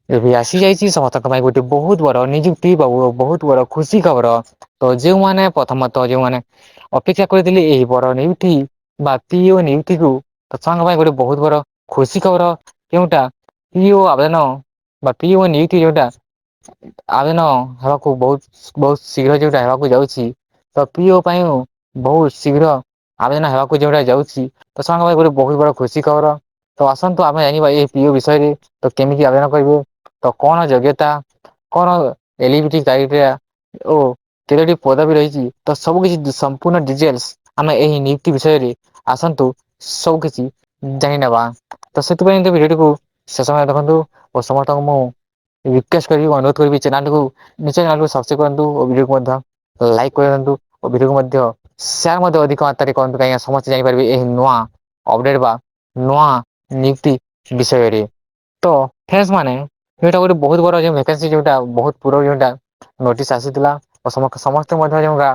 ଏବେ ଆସିଯାଇଛି ସମସ୍ତଙ୍କ ପାଇଁ ଗୋଟେ ବହୁତ ବଡ ନିଯୁକ୍ତି ବା ବହୁତ ବଡ ଖୁସି ଖବର। ତ ଯେଉଁମାନେ ପ୍ରଥମତଃ ଯେଉଁମାନେ ଅପେକ୍ଷା କରିଥିଲେ ଏହି ବଡ ନିୟୁଟି ବା ପିଅ ନିୟୁଟିକୁ ତ ସେମାନଙ୍କ ପାଇଁ ଗୋଟେ ବହୁତ ବଡ ଖୁସି ଖବର କେଉଁଟା ପିଓ ଆବେଦନ ବା ପିଓ ନିୟୁଟି ଯୋଉଟା ଆବେଦନ ହେବାକୁ ବହୁତ ଶୀଘ୍ର ଯୋଉଟା ହେବାକୁ ଯାଉଛି ତ ପିଅ ପାଇଁ ବହୁତ ଶୀଘ୍ର ଆବେଦନ ହେବାକୁ ଯୋଉଟା ଯାଉଛି ତ ସେମାନଙ୍କ ପାଇଁ ଗୋଟେ ବହୁତ ବଡ ଖୁସି ଖବର। ତ ଆସନ୍ତୁ ଆମେ ଜାଣିବା ଏ ପିଅ ବିଷୟରେ ତ କେମିତି ଆବେଦନ କରିବେ ତ କଣ ଯୋଗ୍ୟତା କଣ ଏଲିଜିବିଲିଟି କ୍ରାଇଟେରିଆ ଓ କେତୋଟି ପଦବୀ ରହିଛି ତ ସବୁ କିଛି ସମ୍ପୂର୍ଣ୍ଣ ଡିଟେଲ୍ସ ଆମେ ଏହି ନିୟୁକ୍ତି ବିଷୟରେ ଆସନ୍ତୁ ସବୁ କିଛି ଜାଣି ନେବା ତ ସେଥିପାଇଁ ଭିଡିଓଟିକୁ ଶେଷ ସମୟ ଦେଖନ୍ତୁ ଓ ସମସ୍ତଙ୍କୁ ମୁଁ ରିକ୍ୱେଷ୍ଟ କରିବି ଅନୁରୋଧ କରିବି ଚ୍ୟାନେଲକୁ ନିଜ ଚ୍ୟାନେଲକୁ ସବସ୍କ୍ରାଇବ କରନ୍ତୁ ଓ ଭିଡିଓକୁ ମଧ୍ୟ ଲାଇକ୍ କରିଦିଅନ୍ତୁ ଓ ଭିଡିଓକୁ ମଧ୍ୟ ସେୟାର ମଧ୍ୟ ଅଧିକ ମାତ୍ରାରେ କରନ୍ତୁ କାହିଁକିନା ସମସ୍ତେ ଜାଣିପାରିବେ ଏହି ନୂଆ ଅପଡେଟ ବା ନୂଆ ନିୟୁକ୍ତି ବିଷୟରେ। ତ ଫ୍ରେଣ୍ଡସ୍ ମାନେ ଏଇଟା ଗୋଟେ ବହୁତ ବଡ ଯୋଉ ଭେକେନ୍ସି ଯୋଉଟା ବହୁତ ପୂର୍ବରୁ ଯୋଉଟା ନୋଟିସ ଆସିଥିଲା ଓ ସମସ୍ତେ ମଧ୍ୟ ଯୋଉଟା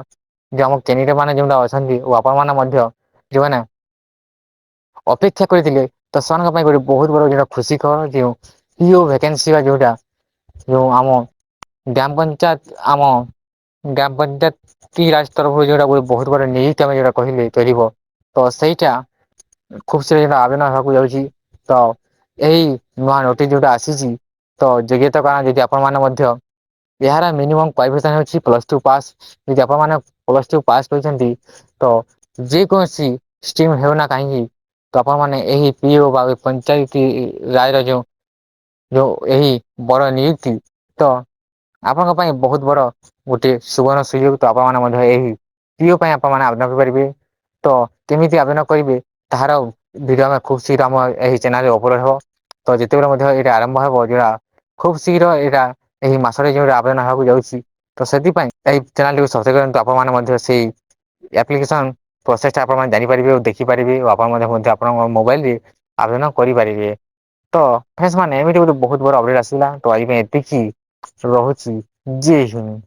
ଯେ ଆମ କ୍ୟାଣ୍ଡିଡେଟ ମାନେ ଯୋଉଟା ଅଛନ୍ତି ଓ ଆପଣ ମାନେ ମଧ୍ୟ ଯୋଉମାନେ ଅପେକ୍ଷା କରିଥିଲେ ତ ସେମାନଙ୍କ ପାଇଁ ଗୋଟେ ବହୁତ ବଡ ଯୋଉଟା ଖୁସି ଖବର ଯେଉଁ ପିଓ ଭେକେନ୍ସି ବା ଯୋଉଟା ଯୋଉ ଆମ ଗ୍ରାମ ପଞ୍ଚାୟତ ଆମ ଗ୍ରାମ ପଞ୍ଚାୟତ ରାଜ ତରଫରୁ ଯୋଉଟା ବହୁତ ବଡ ନିୟୁକ୍ତି ଆମେ ଯୋଉଟା କହିଲେ କରିବ ତ ସେଇଟା ଖୁବ୍ ଶୀଘ୍ର ଆବେଦନ ହେବାକୁ ଯାଉଛି ତ ଏହି ନୂଆ ନୋଟିସ ଯୋଉଟା ଆସିଛି ତ ଯୋଗ୍ୟତା କାରଣ ଯଦି ଆପଣ ମାନେ ମଧ୍ୟ ଏହାର ମିନିମମ୍ କ୍ୱାଲିଫିକେସନ ହେଉଛି ପ୍ଲସ ଟୁ ପାସ୍ ଯଦି ଆପଣ ମାନେ ପ୍ଲସ ଟୁ ପାସ୍ କରିଛନ୍ତି ତ ଯେ କୌଣସି ଷ୍ଟିମ୍ ହେଉନା କାହିଁକି ତ ଆପଣ ମାନେ ଏହି ପିଇଓ ବା ପଞ୍ଚାୟତି ରାଜ ଯୋଉ ଏହି ବଡ ନିୟୁକ୍ତି ତ ଆପଣଙ୍କ ପାଇଁ ବହୁତ ବଡ ଗୋଟେ ସୁବର୍ଣ୍ଣ ସୁଯୋଗ ତ ଆପଣ ମାନେ ମଧ୍ୟ ଏହି ପିଓ ପାଇଁ ଆପଣମାନେ ଆବେଦନ କରିପାରିବେ ତ କେମିତି ଆବେଦନ କରିବେ ତାହାର ଭିଡିଓ ଆମେ ଖୁବ ଶୀଘ୍ର ଆମ ଏହି ଚ୍ୟାନେଲରେ ଅପଲୋଡ଼ ହେବ ତ ଯେତେବେଳେ ମଧ୍ୟ ଏଇଟା ଆରମ୍ଭ ହେବ ଯା ଖୁବ ଶୀଘ୍ର ଏଇଟା ଏହି ମାସରେ ଯୋଉଟା ଆବେଦନ ହେବାକୁ ଯାଉଛି ତ ସେଥିପାଇଁ ଏଇ ଚ୍ୟାନେଲଟିକୁ ସବସ୍କ୍ରାଇବ କରନ୍ତୁ ଆପଣ ମାନେ ମଧ୍ୟ ସେଇ ଆପ୍ଲିକେସନ ପ୍ରୋସେସଟା ଆପଣ ଜାଣିପାରିବେ ଓ ଦେଖିପାରିବେ ଓ ଆପଣ ମଧ୍ୟ ଆପଣଙ୍କ ମୋବାଇଲରେ ଆବେଦନ କରିପାରିବେ ତ ଫ୍ରେଣ୍ଡସ୍ ମାନେ ଏମିତି ଗୋଟେ ବହୁତ ବଡ ଅପଡେଟ ଆସିଲା ତ ଏଇ ପାଇଁ ଏତିକି ରହୁଛି ଜୟ ହିନ୍ଦ।